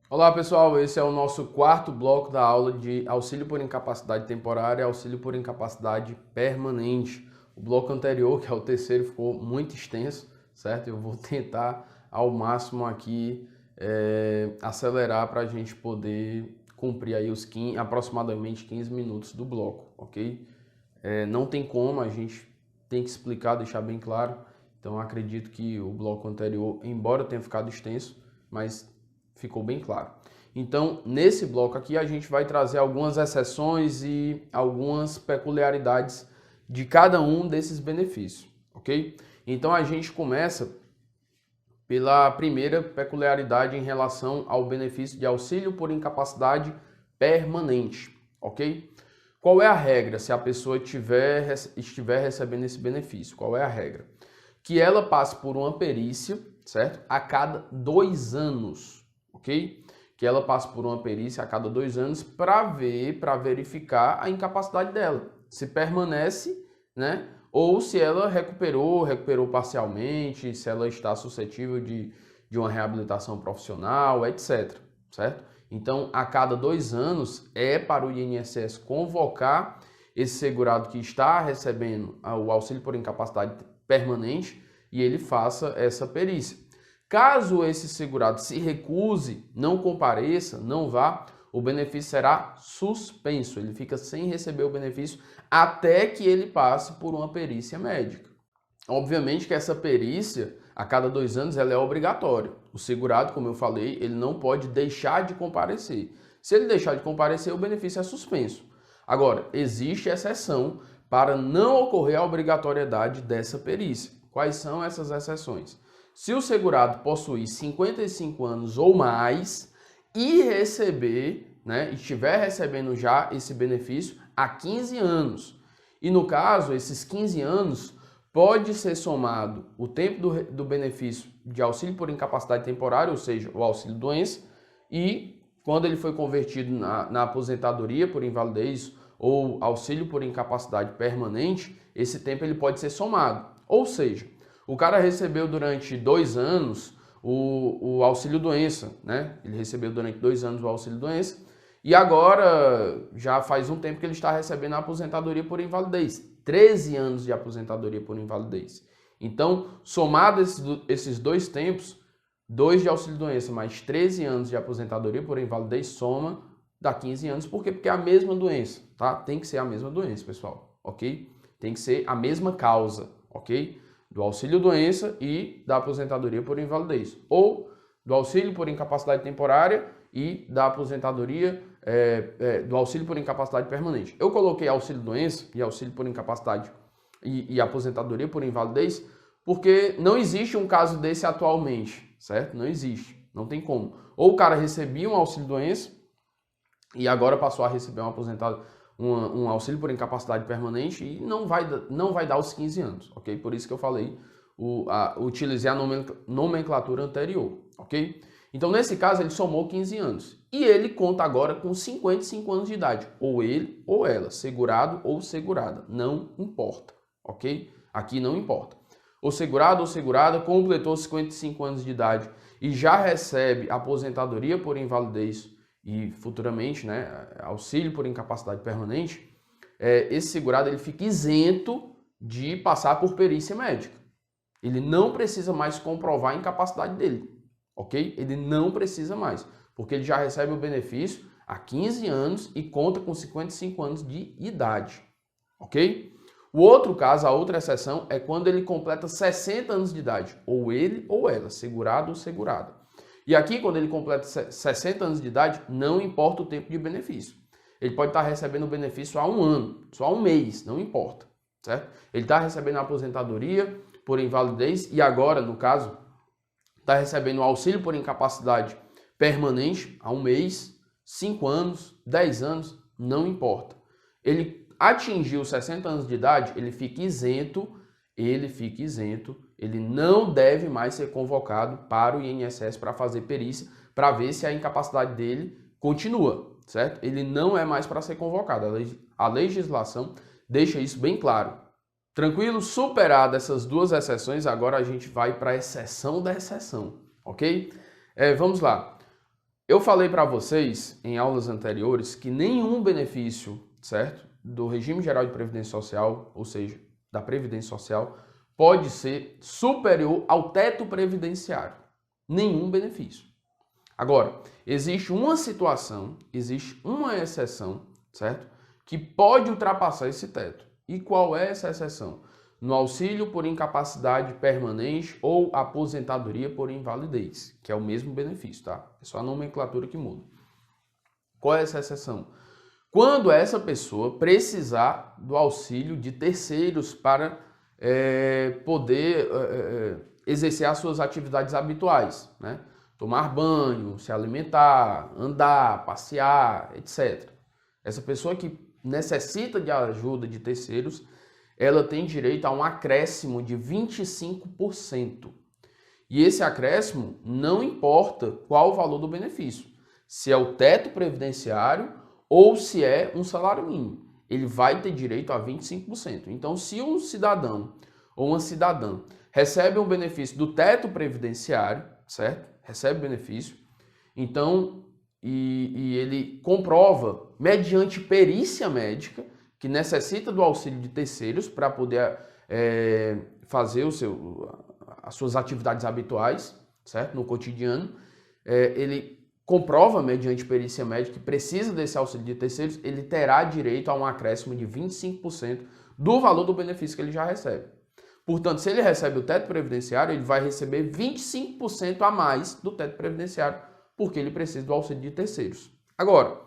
Olá pessoal, esse é o nosso quarto bloco da aula de auxílio por incapacidade temporária e auxílio por incapacidade permanente. O bloco anterior, que é o terceiro, ficou muito extenso, certo? Eu vou tentar ao máximo aqui acelerar para a gente poder cumprir aí os aproximadamente 15 minutos do bloco, ok? Não tem como, a gente tem que explicar, deixar bem claro. Então acredito que o bloco anterior, embora tenha ficado extenso, mas ficou bem claro. Então, nesse bloco aqui, a gente vai trazer algumas exceções e algumas peculiaridades de cada um desses benefícios, ok? Então, a gente começa pela primeira peculiaridade em relação ao benefício de auxílio por incapacidade permanente, ok? Qual é a regra se a pessoa estiver recebendo esse benefício? Qual é a regra? Que ela passe por uma perícia, certo? A cada 2 anos, ok? Que ela passe por uma perícia a cada 2 anos para verificar a incapacidade dela. Se permanece, né? Ou se ela recuperou parcialmente, se ela está suscetível de uma reabilitação profissional, etc. Certo? Então, a cada 2 anos é para o INSS convocar esse segurado que está recebendo o auxílio por incapacidade permanente e ele faça essa perícia. Caso esse segurado se recuse, não compareça, não vá, o benefício será suspenso. Ele fica sem receber o benefício até que ele passe por uma perícia médica. Obviamente que essa perícia, a cada 2 anos, ela é obrigatória. O segurado, como eu falei, ele não pode deixar de comparecer. Se ele deixar de comparecer, o benefício é suspenso. Agora, existe exceção para não ocorrer a obrigatoriedade dessa perícia. Quais são essas exceções? Se o segurado possuir 55 anos ou mais e estiver recebendo já esse benefício há 15 anos. E no caso, esses 15 anos pode ser somado o tempo do benefício de auxílio por incapacidade temporária, ou seja, o auxílio doença, e quando ele foi convertido na aposentadoria por invalidez ou auxílio por incapacidade permanente, esse tempo ele pode ser somado. Ou seja, o cara recebeu durante 2 anos o auxílio doença, né? Ele recebeu durante 2 anos o auxílio doença e agora já faz um tempo que ele está recebendo a aposentadoria por invalidez. 13 anos de aposentadoria por invalidez. Então, somado esses 2 tempos, 2 de auxílio doença mais 13 anos de aposentadoria por invalidez soma dá 15 anos. Por quê? Porque é a mesma doença, tá? Tem que ser a mesma doença, pessoal, ok? Tem que ser a mesma causa, ok? Do auxílio doença e da aposentadoria por invalidez, ou do auxílio por incapacidade temporária e da aposentadoria do auxílio por incapacidade permanente. Eu coloquei auxílio doença e auxílio por incapacidade e aposentadoria por invalidez porque não existe um caso desse atualmente, certo? Não existe, não tem como. Ou o cara recebia um auxílio doença e agora passou a receber um auxílio por incapacidade permanente e não vai dar os 15 anos, ok? Por isso que eu falei, utilizei a nomenclatura anterior, ok? Então, nesse caso, ele somou 15 anos e ele conta agora com 55 anos de idade, ou ele ou ela, segurado ou segurada, não importa, ok? Aqui não importa. O segurado ou segurada completou 55 anos de idade e já recebe aposentadoria por invalidez e futuramente, né, auxílio por incapacidade permanente, esse segurado ele fica isento de passar por perícia médica. Ele não precisa mais comprovar a incapacidade dele, ok? Ele não precisa mais, porque ele já recebe o benefício há 15 anos e conta com 55 anos de idade, ok? O outro caso, a outra exceção, é quando ele completa 60 anos de idade, ou ele ou ela, segurado ou segurada. E aqui, quando ele completa 60 anos de idade, não importa o tempo de benefício. Ele pode estar recebendo o benefício há 1 ano, só há 1 mês, não importa, certo? Ele está recebendo a aposentadoria por invalidez e agora, no caso, está recebendo o auxílio por incapacidade permanente há 1 mês, 5 anos, 10 anos, não importa. Ele atingiu 60 anos de idade, ele fica isento, ele não deve mais ser convocado para o INSS para fazer perícia, para ver se a incapacidade dele continua, certo? Ele não é mais para ser convocado, a legislação deixa isso bem claro. Tranquilo? Superado essas 2 exceções, agora a gente vai para a exceção da exceção, ok? Vamos lá. Eu falei para vocês em aulas anteriores que nenhum benefício, certo, do regime geral de previdência social, ou seja, da previdência social, pode ser superior ao teto previdenciário. Nenhum benefício. Agora, existe uma situação, existe uma exceção, certo, que pode ultrapassar esse teto. E qual é essa exceção? No auxílio por incapacidade permanente ou aposentadoria por invalidez, que é o mesmo benefício, tá? É só a nomenclatura que muda. Qual é essa exceção? Quando essa pessoa precisar do auxílio de terceiros para poder exercer as suas atividades habituais, né? Tomar banho, se alimentar, andar, passear, etc. Essa pessoa que necessita de ajuda de terceiros, ela tem direito a um acréscimo de 25%. E esse acréscimo não importa qual o valor do benefício, se é o teto previdenciário ou se é um salário mínimo. Ele vai ter direito a 25%. Então, se um cidadão ou uma cidadã recebe um benefício do teto previdenciário, certo? Recebe benefício, então, e ele comprova, mediante perícia médica, que necessita do auxílio de terceiros para poder fazer as suas atividades habituais, certo? No cotidiano, ele comprova, mediante perícia médica, que precisa desse auxílio de terceiros, ele terá direito a um acréscimo de 25% do valor do benefício que ele já recebe. Portanto, se ele recebe o teto previdenciário, ele vai receber 25% a mais do teto previdenciário, porque ele precisa do auxílio de terceiros. Agora,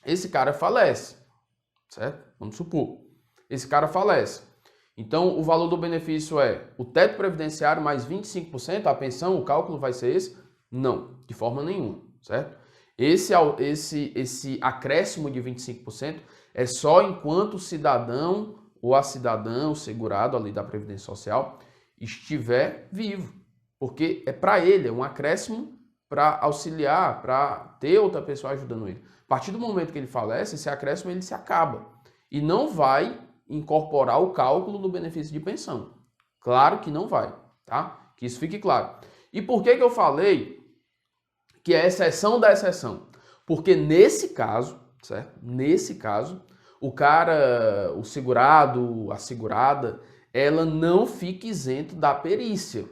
esse cara falece, certo? Vamos supor. Esse cara falece. Então, o valor do benefício é o teto previdenciário mais 25%, a pensão, o cálculo vai ser esse? Não, de forma nenhuma, certo? Esse acréscimo de 25% é só enquanto o cidadão ou a cidadã, o segurado ali da Previdência Social, estiver vivo. Porque é para ele, é um acréscimo para auxiliar, para ter outra pessoa ajudando ele. A partir do momento que ele falece, esse acréscimo ele se acaba e não vai incorporar o cálculo do benefício de pensão. Claro que não vai, tá? Que isso fique claro. E por que eu falei que é exceção da exceção? Porque nesse caso, certo? Nesse caso, o cara, o segurado, a segurada, ela não fica isento da perícia,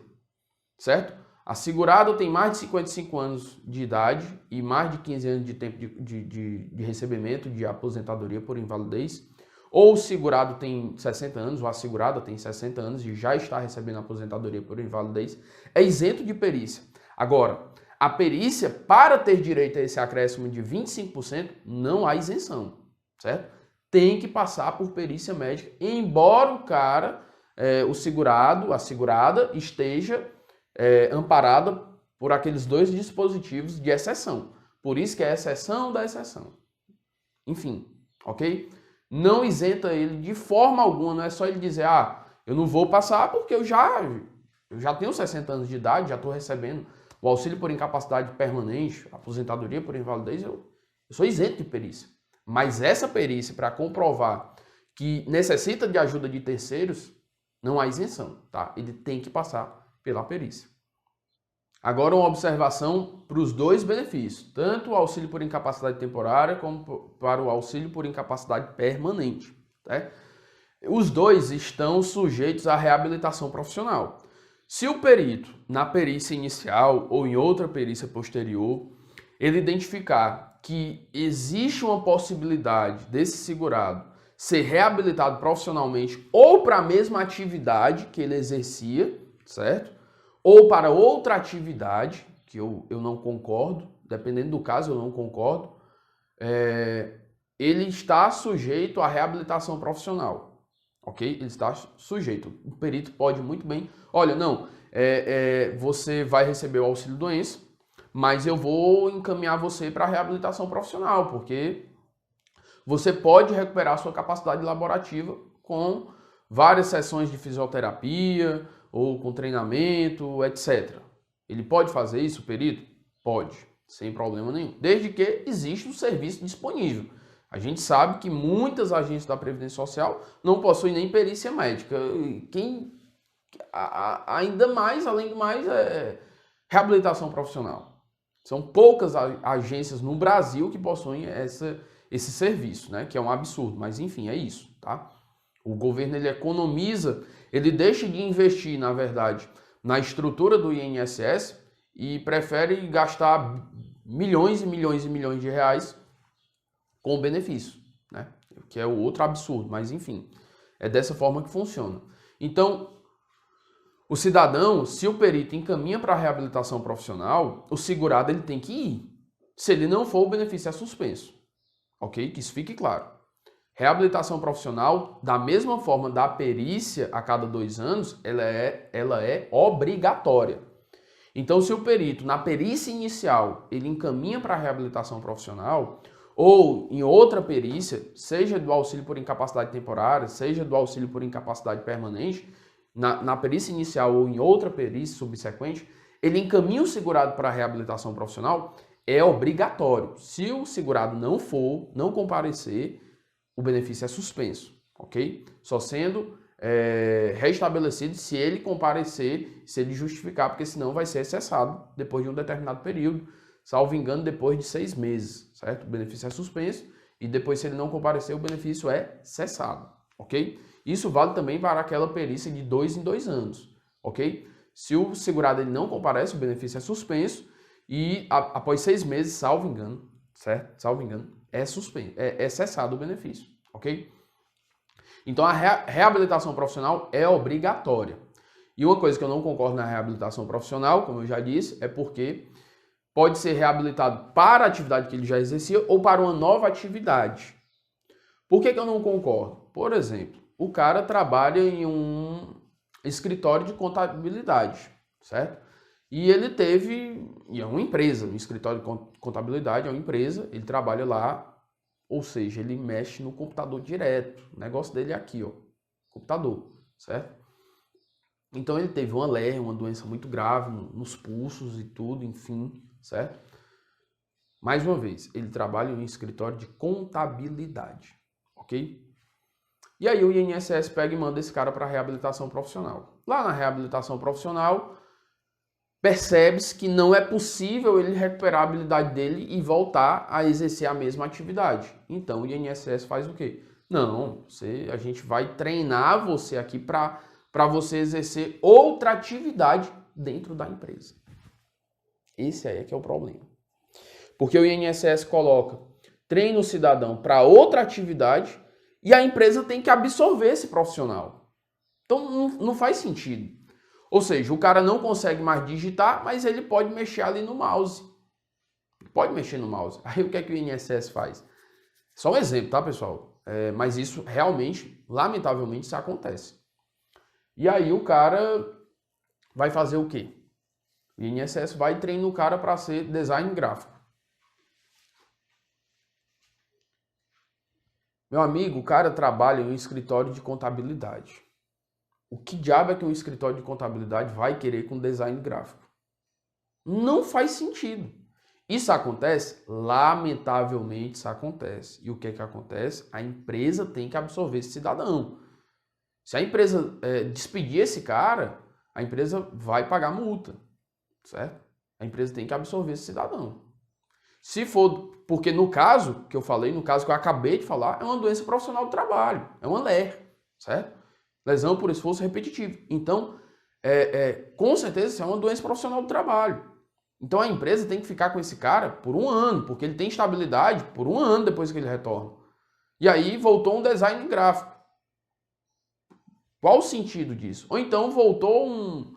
certo? A segurada tem mais de 55 anos de idade e mais de 15 anos de tempo de recebimento de aposentadoria por invalidez, ou o segurado tem 60 anos, ou a segurada tem 60 anos e já está recebendo aposentadoria por invalidez, é isento de perícia. Agora, a perícia, para ter direito a esse acréscimo de 25%, não há isenção, certo? Tem que passar por perícia médica, embora o cara, o segurado, a segurada, esteja amparada por aqueles dois dispositivos de exceção. Por isso que é exceção da exceção. Enfim, ok? Não isenta ele de forma alguma, não é só ele dizer, eu não vou passar porque eu já tenho 60 anos de idade, já estou recebendo o auxílio por incapacidade permanente, aposentadoria por invalidez, eu sou isento de perícia. Mas essa perícia, para comprovar que necessita de ajuda de terceiros, não há isenção, tá? Ele tem que passar pela perícia. Agora uma observação para os dois benefícios, tanto o auxílio por incapacidade temporária como para o auxílio por incapacidade permanente, tá? Os dois estão sujeitos à reabilitação profissional. Se o perito, na perícia inicial ou em outra perícia posterior, ele identificar que existe uma possibilidade desse segurado ser reabilitado profissionalmente ou para a mesma atividade que ele exercia, certo? Ou para outra atividade, que eu não concordo, dependendo do caso eu não concordo, ele está sujeito à reabilitação profissional, ok? Ele está sujeito. O perito pode muito bem, olha, não, você vai receber o auxílio-doença, mas eu vou encaminhar você para a reabilitação profissional, porque você pode recuperar sua capacidade laborativa com várias sessões de fisioterapia ou com treinamento, etc. Ele pode fazer isso, o perito? Pode, sem problema nenhum, desde que exista um serviço disponível. A gente sabe que muitas agências da Previdência Social não possuem nem perícia médica. Ainda mais, além do mais, reabilitação profissional. São poucas agências no Brasil que possuem esse serviço, né? Que é um absurdo, mas enfim, é isso, tá? O governo ele economiza, ele deixa de investir, na verdade, na estrutura do INSS e prefere gastar milhões e milhões e milhões de reais com benefício, né? Que é o outro absurdo, mas enfim, é dessa forma que funciona. Então, o cidadão, se o perito encaminha para a reabilitação profissional, o segurado ele tem que ir. Se ele não for, o benefício é suspenso. Ok? Que isso fique claro. Reabilitação profissional, da mesma forma da perícia a cada 2 anos, ela é obrigatória. Então, se o perito, na perícia inicial, ele encaminha para a reabilitação profissional, ou em outra perícia, seja do auxílio por incapacidade temporária, seja do auxílio por incapacidade permanente, na perícia inicial ou em outra perícia subsequente, ele encaminha o segurado para a reabilitação profissional, é obrigatório. Se o segurado não for, não comparecer, o benefício é suspenso, ok? Só sendo restabelecido se ele comparecer, se ele justificar, porque senão vai ser cessado depois de um determinado período, salvo engano, depois de 6 meses, certo? O benefício é suspenso e depois, se ele não comparecer, o benefício é cessado, ok? Isso vale também para aquela perícia de 2 em 2 anos, ok? Se o segurado ele não comparece, o benefício é suspenso e após 6 meses, salvo engano, certo? Salvo engano, é cessado o benefício, ok? Então a reabilitação profissional é obrigatória. E uma coisa que eu não concordo na reabilitação profissional, como eu já disse, é porque pode ser reabilitado para a atividade que ele já exercia ou para uma nova atividade. Por que eu não concordo? Por exemplo, o cara trabalha em um escritório de contabilidade, certo? E é uma empresa, um escritório de contabilidade é uma empresa, ele trabalha lá, ou seja, ele mexe no computador direto, o negócio dele é aqui, ó, computador, certo? Então ele teve uma LER, uma doença muito grave nos pulsos e tudo, enfim, certo? Mais uma vez, ele trabalha em um escritório de contabilidade, ok? E aí o INSS pega e manda esse cara para a reabilitação profissional. Lá na reabilitação profissional, percebe-se que não é possível ele recuperar a habilidade dele e voltar a exercer a mesma atividade. Então o INSS faz o quê? Não, a gente vai treinar você aqui para você exercer outra atividade dentro da empresa. Esse aí é que é o problema. Porque o INSS treina o cidadão para outra atividade e a empresa tem que absorver esse profissional. Então não faz sentido. Ou seja, o cara não consegue mais digitar, mas ele pode mexer ali no mouse. Pode mexer no mouse. Aí o que é que o INSS faz? Só um exemplo, tá, pessoal? Mas isso realmente, lamentavelmente, isso acontece. E aí o cara vai fazer o quê? O INSS vai treinar o cara para ser design gráfico. Meu amigo, o cara trabalha em um escritório de contabilidade. O que diabo é que um escritório de contabilidade vai querer com design gráfico? Não faz sentido. Isso acontece? Lamentavelmente isso acontece. E o que é que acontece? A empresa tem que absorver esse cidadão. Se a empresa despedir esse cara, a empresa vai pagar multa, certo? A empresa tem que absorver esse cidadão. Se for, porque no caso que eu falei, no caso que eu acabei de falar, é uma doença profissional do trabalho, é uma LER, certo? Lesão por esforço repetitivo. Então, com certeza isso é uma doença profissional do trabalho. Então a empresa tem que ficar com esse cara por 1 ano, porque ele tem estabilidade por 1 ano depois que ele retorna. E aí voltou um design gráfico. Qual o sentido disso? Ou então voltou um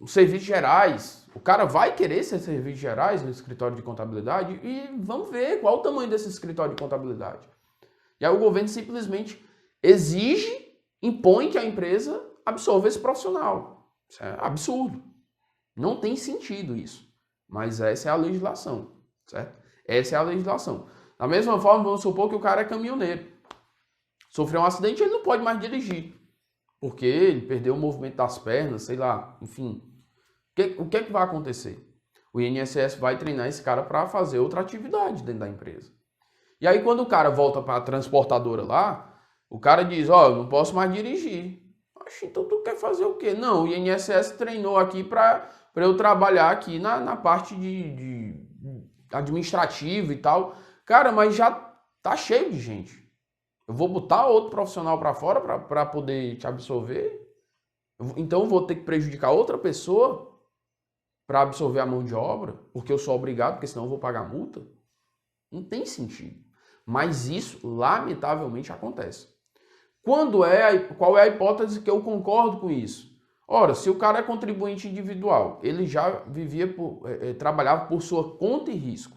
serviços gerais. O cara vai querer ser serviços gerais no escritório de contabilidade e vamos ver qual o tamanho desse escritório de contabilidade. E aí o governo simplesmente exige, impõe que a empresa absorva esse profissional. Isso é absurdo. Não tem sentido isso. Mas essa é a legislação, certo? Essa é a legislação. Da mesma forma, vamos supor que o cara é caminhoneiro. Sofreu um acidente, ele não pode mais dirigir. Porque ele perdeu o movimento das pernas, sei lá, enfim. O que é que vai acontecer? O INSS vai treinar esse cara para fazer outra atividade dentro da empresa. E aí quando o cara volta para a transportadora lá, o cara diz, eu não posso mais dirigir. Então tu quer fazer o quê? Não, o INSS treinou aqui para para eu trabalhar aqui na parte de administrativa e tal. Cara, mas já tá cheio de gente. Eu vou botar outro profissional para fora para poder te absorver? Então eu vou ter que prejudicar outra pessoa para absorver a mão de obra? Porque eu sou obrigado, porque senão eu vou pagar multa? Não tem sentido. Mas isso, lamentavelmente, acontece. Qual é a hipótese que eu concordo com isso? Ora, se o cara é contribuinte individual, ele já trabalhava por sua conta e risco.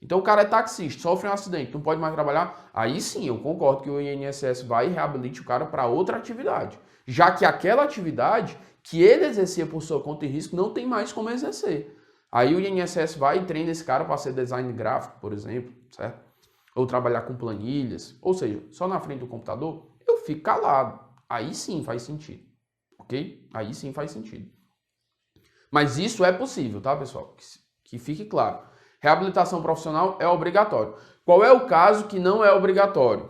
Então o cara é taxista, sofre um acidente, não pode mais trabalhar. Aí sim, eu concordo que o INSS vai e reabilite o cara para outra atividade. Já que aquela atividade que ele exercia por sua conta e risco não tem mais como exercer. Aí o INSS vai e treina esse cara para ser design gráfico, por exemplo, certo? Ou trabalhar com planilhas, ou seja, só na frente do computador, eu fico calado. Aí sim faz sentido, ok? Aí sim faz sentido. Mas isso é possível, tá, pessoal? Que fique claro. Reabilitação profissional é obrigatório. Qual é o caso que não é obrigatório?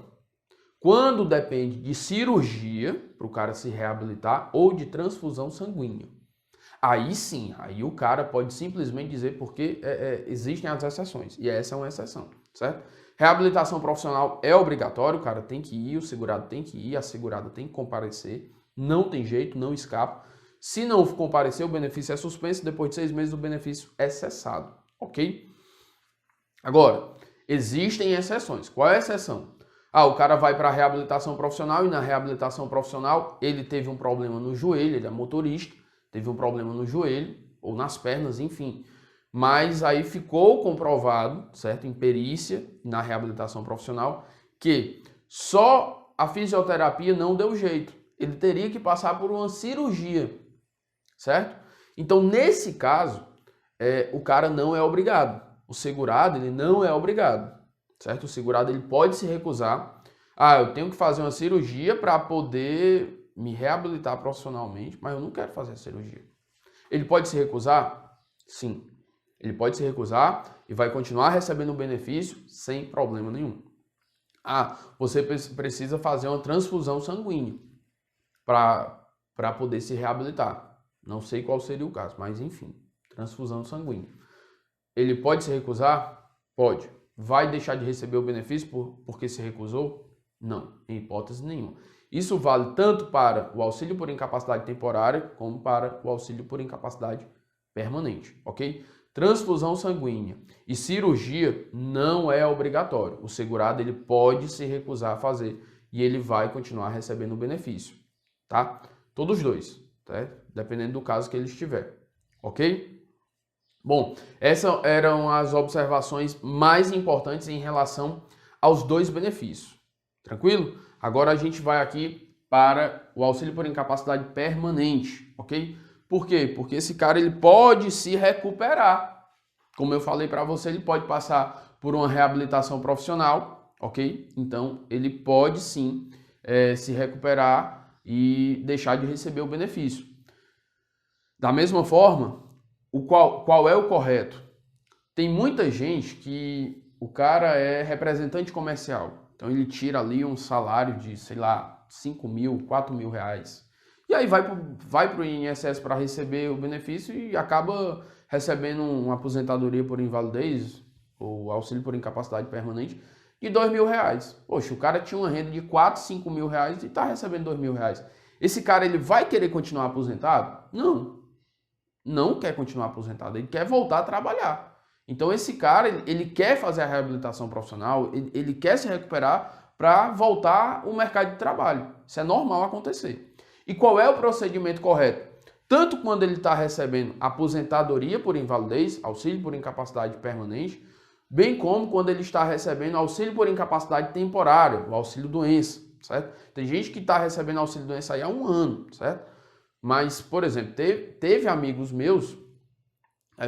Quando depende de cirurgia, para o cara se reabilitar, ou de transfusão sanguínea. Aí sim, aí o cara pode simplesmente dizer porque existem as exceções. E essa é uma exceção, certo? Reabilitação profissional é obrigatório, o cara tem que ir, o segurado tem que ir, a segurada tem que comparecer. Não tem jeito, não escapa. Se não comparecer, o benefício é suspenso. Depois de 6 meses, o benefício é cessado, ok? Agora, existem exceções. Qual é a exceção? O cara vai para a reabilitação profissional e na reabilitação profissional ele teve um problema no joelho, ele é motorista, teve um problema no joelho ou nas pernas, enfim. Mas aí ficou comprovado, certo, em perícia, na reabilitação profissional, que só a fisioterapia não deu jeito. Ele teria que passar por uma cirurgia, certo? Então, nesse caso, o cara não é obrigado. O segurado, ele não é obrigado, certo? O segurado, ele pode se recusar. Eu tenho que fazer uma cirurgia para poder me reabilitar profissionalmente, mas eu não quero fazer a cirurgia. Ele pode se recusar? Sim. Ele pode se recusar e vai continuar recebendo o benefício sem problema nenhum. Você precisa fazer uma transfusão sanguínea para poder se reabilitar. Não sei qual seria o caso, mas enfim, transfusão sanguínea. Ele pode se recusar? Pode. Vai deixar de receber o benefício porque se recusou? Não, em hipótese nenhuma. Isso vale tanto para o auxílio por incapacidade temporária como para o auxílio por incapacidade permanente, ok? Transfusão sanguínea e cirurgia não é obrigatório. O segurado ele pode se recusar a fazer e ele vai continuar recebendo o benefício, tá? Todos os dois, tá? Dependendo do caso que ele estiver, ok? Bom, essas eram as observações mais importantes em relação aos dois benefícios. Tranquilo? Agora a gente vai aqui para o auxílio por incapacidade permanente, ok? Por quê? Porque esse cara ele pode se recuperar. Como eu falei para você, ele pode passar por uma reabilitação profissional, ok? Então ele pode sim se recuperar e deixar de receber o benefício. Da mesma forma, qual é o correto? Tem muita gente que o cara é representante comercial. Então ele tira ali um salário de, sei lá, 5 mil, 4 mil reais. E aí vai para o INSS para receber o benefício e acaba recebendo uma aposentadoria por invalidez ou auxílio por incapacidade permanente de 2 mil reais. Poxa, o cara tinha uma renda de 4, 5 mil reais e está recebendo 2 mil reais. Esse cara ele vai querer continuar aposentado? Não quer continuar aposentado, ele quer voltar a trabalhar. Então esse cara, ele quer fazer a reabilitação profissional, ele quer se recuperar para voltar ao mercado de trabalho. Isso é normal acontecer. E qual é o procedimento correto? Tanto quando ele está recebendo aposentadoria por invalidez, auxílio por incapacidade permanente, bem como quando ele está recebendo auxílio por incapacidade temporária, o auxílio doença, certo? Tem gente que está recebendo auxílio doença aí há 1 ano, certo? Mas, por exemplo, teve amigos meus,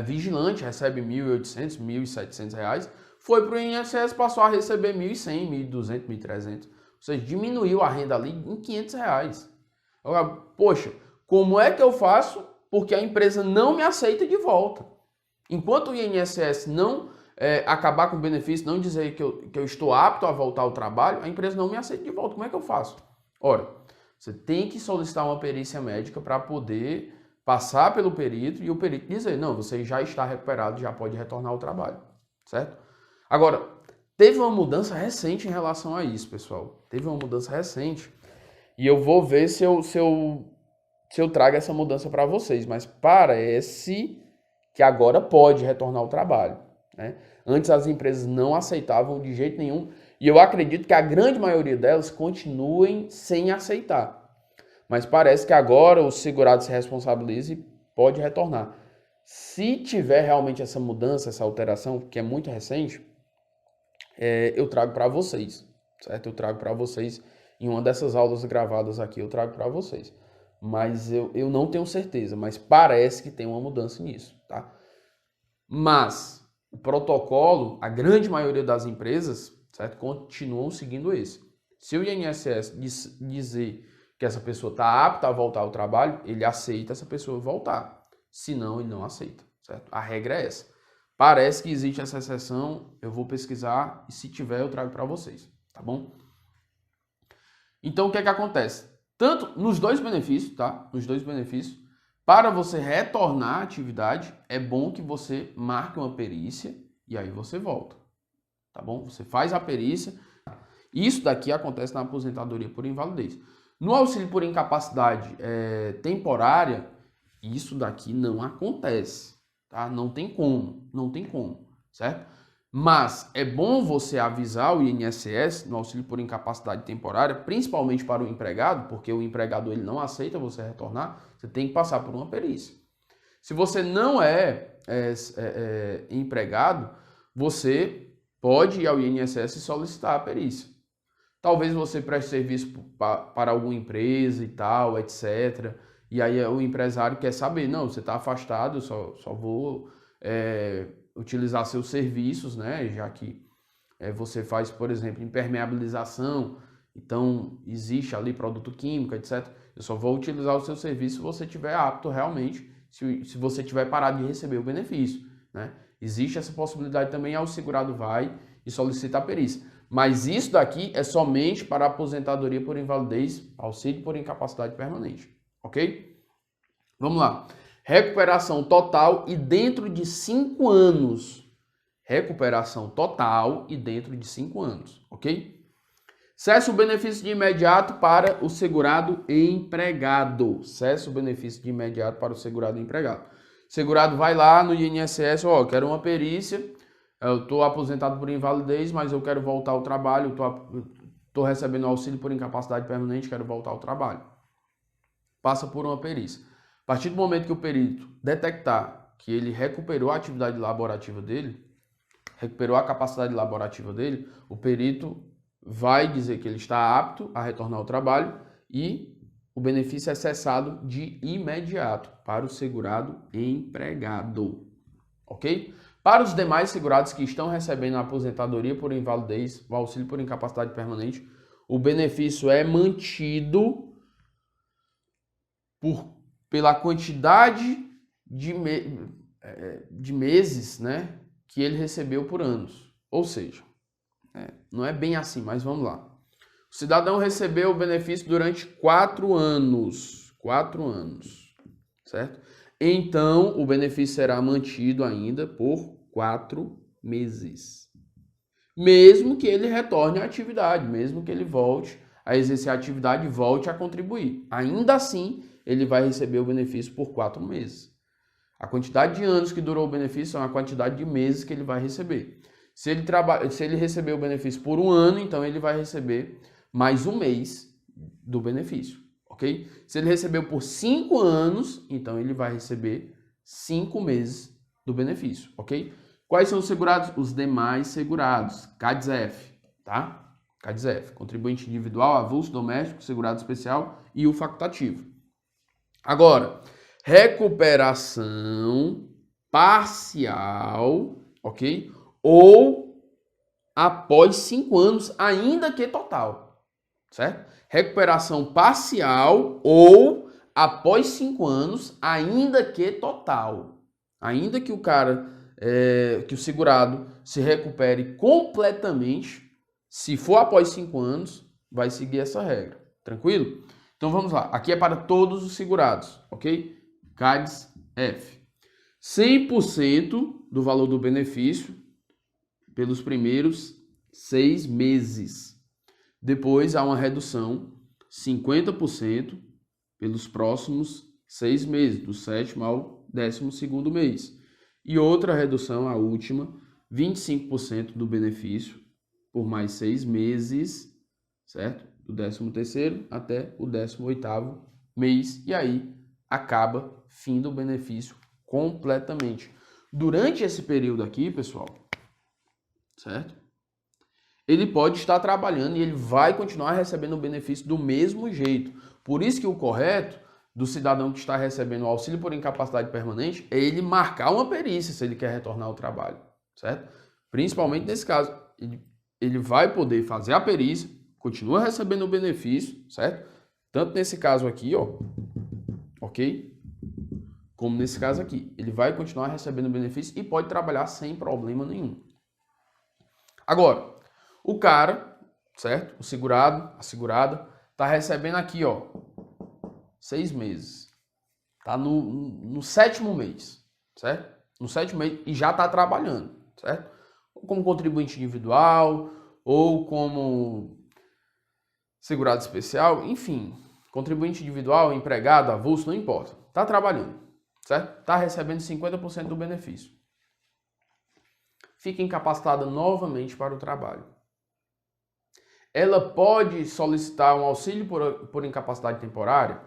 vigilante, recebe R$ 1.800, R$ 1.700, foi para o INSS, passou a receber R$ 1.100, R$ 1.200, R$ 1.300. Ou seja, diminuiu a renda ali em R$ 500. Agora, poxa, como é que eu faço? Porque a empresa não me aceita de volta. Enquanto o INSS não acabar com o benefício, não dizer que eu estou apto a voltar ao trabalho, a empresa não me aceita de volta. Como é que eu faço? Ora, você tem que solicitar uma perícia médica para poder passar pelo perito e o perito dizer, não, você já está recuperado, já pode retornar ao trabalho, certo? Agora, teve uma mudança recente em relação a isso, pessoal. Teve uma mudança recente e eu vou ver se eu trago essa mudança para vocês, mas parece que agora pode retornar ao trabalho, né? Antes as empresas não aceitavam de jeito nenhum e eu acredito que a grande maioria delas continuem sem aceitar. Mas parece que agora o segurado se responsabiliza e pode retornar. Se tiver realmente essa mudança, essa alteração, que é muito recente, eu trago para vocês, certo? Eu trago para vocês em uma dessas aulas gravadas aqui, eu trago para vocês. Mas eu não tenho certeza, mas parece que tem uma mudança nisso, tá? Mas o protocolo, a grande maioria das empresas, certo, continuam seguindo esse. Se o INSS dizer que essa pessoa está apta a voltar ao trabalho, ele aceita essa pessoa voltar. Se não, ele não aceita, certo? A regra é essa. Parece que existe essa exceção, eu vou pesquisar e se tiver eu trago para vocês, tá bom? Então o que é que acontece? Tanto nos dois benefícios, tá? Nos dois benefícios, para você retornar à atividade, é bom que você marque uma perícia e aí você volta, tá bom? Você faz a perícia. Isso daqui acontece na aposentadoria por invalidez. No auxílio por incapacidade temporária, isso daqui não acontece, tá? Não tem como, certo? Mas é bom você avisar o INSS no auxílio por incapacidade temporária, principalmente para o empregado, porque o empregador ele não aceita você retornar, você tem que passar por uma perícia. Se você não é empregado, você pode ir ao INSS e solicitar a perícia. Talvez você preste serviço para alguma empresa e tal, etc. E aí o empresário quer saber, não, você está afastado, eu só vou utilizar seus serviços, né? Já que você faz, por exemplo, impermeabilização, então existe ali produto químico, etc. Eu só vou utilizar o seu serviço se você estiver apto realmente, se você tiver parado de receber o benefício, né? Existe essa possibilidade também, o segurado vai e solicita a perícia. Mas isso daqui é somente para aposentadoria por invalidez, auxílio por incapacidade permanente, ok? Vamos lá. Recuperação total e dentro de 5 anos. Recuperação total e dentro de 5 anos, ok? Cessa o benefício de imediato para o segurado empregado. Cessa o benefício de imediato para o segurado empregado. O segurado vai lá no INSS, quero uma perícia, eu estou aposentado por invalidez, mas eu quero voltar ao trabalho, estou recebendo auxílio por incapacidade permanente, quero voltar ao trabalho. Passa por uma perícia. A partir do momento que o perito detectar que ele recuperou a atividade laborativa dele, recuperou a capacidade laborativa dele, o perito vai dizer que ele está apto a retornar ao trabalho e o benefício é cessado de imediato para o segurado empregado, ok? Para os demais segurados que estão recebendo a aposentadoria por invalidez, o auxílio por incapacidade permanente, o benefício é mantido pela quantidade de meses, né, que ele recebeu por anos. Ou seja, não é bem assim, mas vamos lá. O cidadão recebeu o benefício durante 4 anos. 4 anos, certo? Então, o benefício será mantido ainda por 4 meses. Mesmo que ele retorne à atividade, mesmo que ele volte a exercer a atividade e volte a contribuir. Ainda assim, ele vai receber o benefício por 4 meses. A quantidade de anos que durou o benefício é a quantidade de meses que ele vai receber. Se ele receber o benefício por 1 ano, então ele vai receber mais 1 mês do benefício, ok? Se ele recebeu por 5 anos, então ele vai receber 5 meses do benefício, ok? Quais são os segurados? Os demais segurados, CADSF, tá? CADSF, contribuinte individual, avulso, doméstico, segurado especial e o facultativo. Agora, recuperação parcial, ok? Ou após 5 anos, ainda que total, certo? Recuperação parcial ou após 5 anos, ainda que total. Ainda que o cara, que o segurado se recupere completamente, se for após 5 anos, vai seguir essa regra, tranquilo? Então vamos lá, aqui é para todos os segurados, ok? CADS-F. 100% do valor do benefício pelos primeiros 6 meses. Depois há uma redução, 50% pelos próximos 6 meses, do 7º ao 12º mês. E outra redução, a última, 25% do benefício por mais 6 meses, certo? Do 13º até o 18º mês. E aí acaba, fim do benefício completamente. Durante esse período aqui, pessoal, certo? Ele pode estar trabalhando e ele vai continuar recebendo o benefício do mesmo jeito. Por isso que o correto do cidadão que está recebendo o auxílio por incapacidade permanente é ele marcar uma perícia se ele quer retornar ao trabalho, certo? Principalmente nesse caso, ele vai poder fazer a perícia, continua recebendo o benefício, certo? Tanto nesse caso aqui, ó, ok? Como nesse caso aqui. Ele vai continuar recebendo o benefício e pode trabalhar sem problema nenhum. Agora, o cara, certo? O segurado, a segurada, tá recebendo aqui, ó, 6 meses. Tá no 7º mês, certo? No 7º mês e já tá trabalhando, certo? Ou como contribuinte individual, ou como segurado especial, enfim. Contribuinte individual, empregado, avulso, não importa. Tá trabalhando, certo? Tá recebendo 50% do benefício. Fica incapacitada novamente para o trabalho. Ela pode solicitar um auxílio por incapacidade temporária?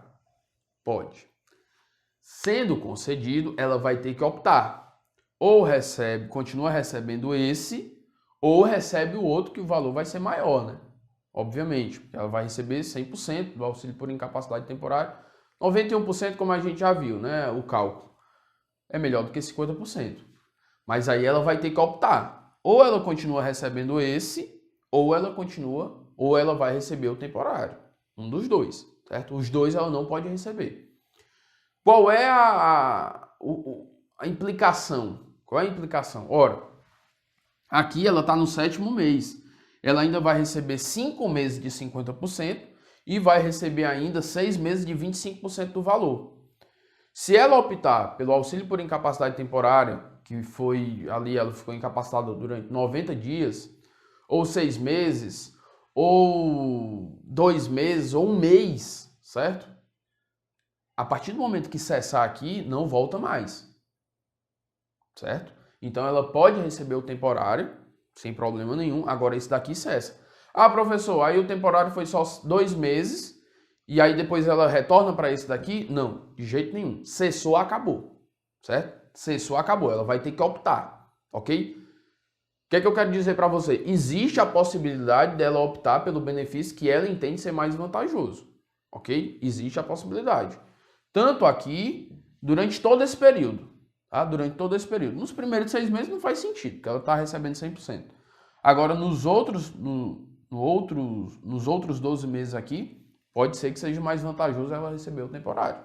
Pode. Sendo concedido, ela vai ter que optar. Ou recebe, continua recebendo esse, ou recebe o outro que o valor vai ser maior, né? Obviamente, porque ela vai receber 100% do auxílio por incapacidade temporária. 91%, como a gente já viu, né? O cálculo é melhor do que 50%. Mas aí ela vai ter que optar. Ou ela continua recebendo esse, ou ela vai receber o temporário. Um dos dois, certo? Os dois ela não pode receber. Qual é a implicação? Qual é a implicação? Ora, aqui ela está no 7º mês. Ela ainda vai receber 5 meses de 50% e vai receber ainda 6 meses de 25% do valor. Se ela optar pelo auxílio por incapacidade temporária, que foi ali, ela ficou incapacitada durante 90 dias, ou 6 meses, ou 2 meses, ou 1 mês, certo? A partir do momento que cessar aqui, não volta mais, certo? Então ela pode receber o temporário, sem problema nenhum, agora esse daqui cessa. Ah, professor, aí o temporário foi só 2 meses, e aí depois ela retorna para esse daqui? Não, de jeito nenhum. Cessou, acabou, certo? Cessou, acabou. Ela vai ter que optar, ok? O que é que eu quero dizer para você? Existe a possibilidade dela optar pelo benefício que ela entende ser mais vantajoso, ok? Existe a possibilidade. Tanto aqui, durante todo esse período, tá? Durante todo esse período. Nos primeiros 6 meses não faz sentido, porque ela está recebendo 100%. Agora, nos outros 12 meses aqui, pode ser que seja mais vantajoso ela receber o temporário.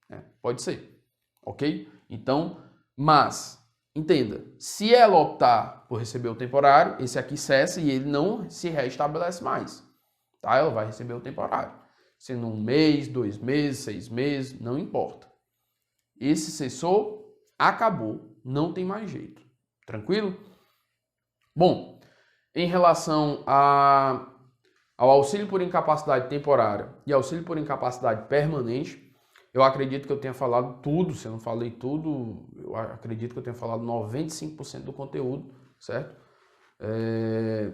Né? Pode ser, ok? Então, mas, entenda, se ela optar por receber o temporário, esse aqui cessa e ele não se restabelece mais. Tá? Ela vai receber o temporário. Sendo 1 mês, 2 meses, 6 meses, não importa. Esse cessou, acabou, não tem mais jeito. Tranquilo? Bom, em relação ao auxílio por incapacidade temporária e auxílio por incapacidade permanente, eu acredito que eu tenha falado tudo. Se eu não falei tudo, eu acredito que eu tenha falado 95% do conteúdo, certo?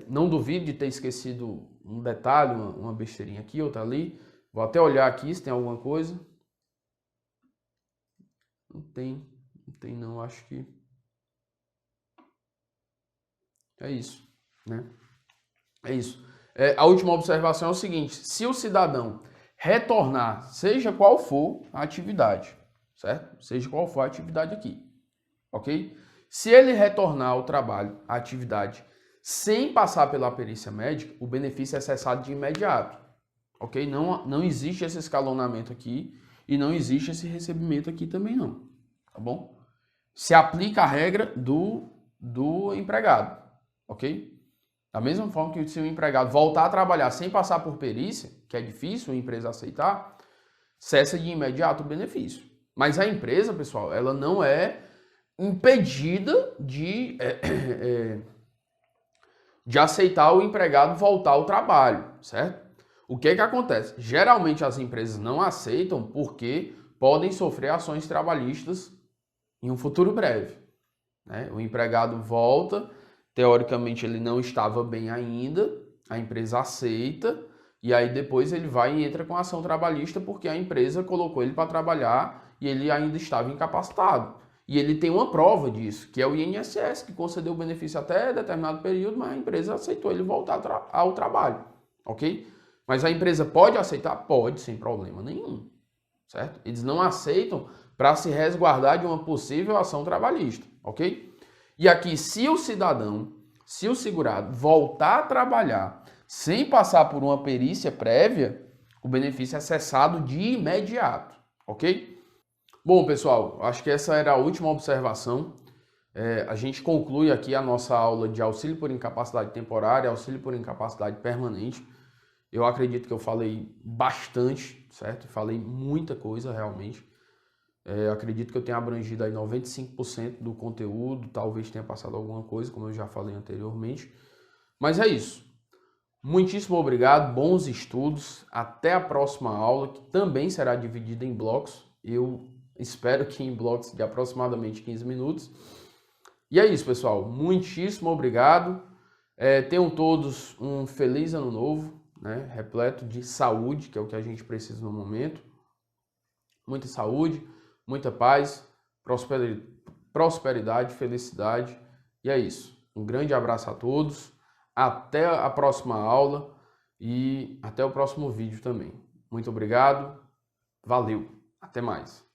Não duvido de ter esquecido um detalhe, uma besteirinha aqui, outra ali. Vou até olhar aqui se tem alguma coisa. Não tem não, acho que é isso, né? É isso. A última observação é o seguinte: se o cidadão retornar, seja qual for a atividade, certo? Seja qual for a atividade aqui, ok? Se ele retornar ao trabalho, à atividade, sem passar pela perícia médica, o benefício é cessado de imediato, ok? Não existe esse escalonamento aqui e não existe esse recebimento aqui também não, tá bom? Se aplica a regra do empregado, ok? Da mesma forma que se o empregado voltar a trabalhar sem passar por perícia, que é difícil a empresa aceitar, cessa de imediato o benefício. Mas a empresa, pessoal, ela não é impedida de aceitar o empregado voltar ao trabalho, certo? O que acontece? Geralmente as empresas não aceitam porque podem sofrer ações trabalhistas em um futuro breve, né? O empregado volta, teoricamente ele não estava bem ainda, a empresa aceita, e aí depois ele vai e entra com ação trabalhista porque a empresa colocou ele para trabalhar e ele ainda estava incapacitado. E ele tem uma prova disso, que é o INSS, que concedeu o benefício até determinado período, mas a empresa aceitou ele voltar ao trabalho, ok? Mas a empresa pode aceitar? Pode, sem problema nenhum, certo? Eles não aceitam para se resguardar de uma possível ação trabalhista, ok? E aqui, se o cidadão, se o segurado voltar a trabalhar sem passar por uma perícia prévia, o benefício é cessado de imediato, ok? Bom, pessoal, acho que essa era a última observação. A gente conclui aqui a nossa aula de auxílio por incapacidade temporária, auxílio por incapacidade permanente. Eu acredito que eu falei bastante, certo? Falei muita coisa realmente. Acredito que eu tenha abrangido aí 95% do conteúdo, talvez tenha passado alguma coisa, como eu já falei anteriormente. Mas é isso. Muitíssimo obrigado, bons estudos. Até a próxima aula, que também será dividida em blocos. Eu espero que em blocos de aproximadamente 15 minutos. E é isso, pessoal. Muitíssimo obrigado. Tenham todos um feliz ano novo, né? Repleto de saúde, que é o que a gente precisa no momento. Muita saúde, muita paz, prosperidade, felicidade. E é isso. Um grande abraço a todos. Até a próxima aula e até o próximo vídeo também. Muito obrigado. Valeu. Até mais.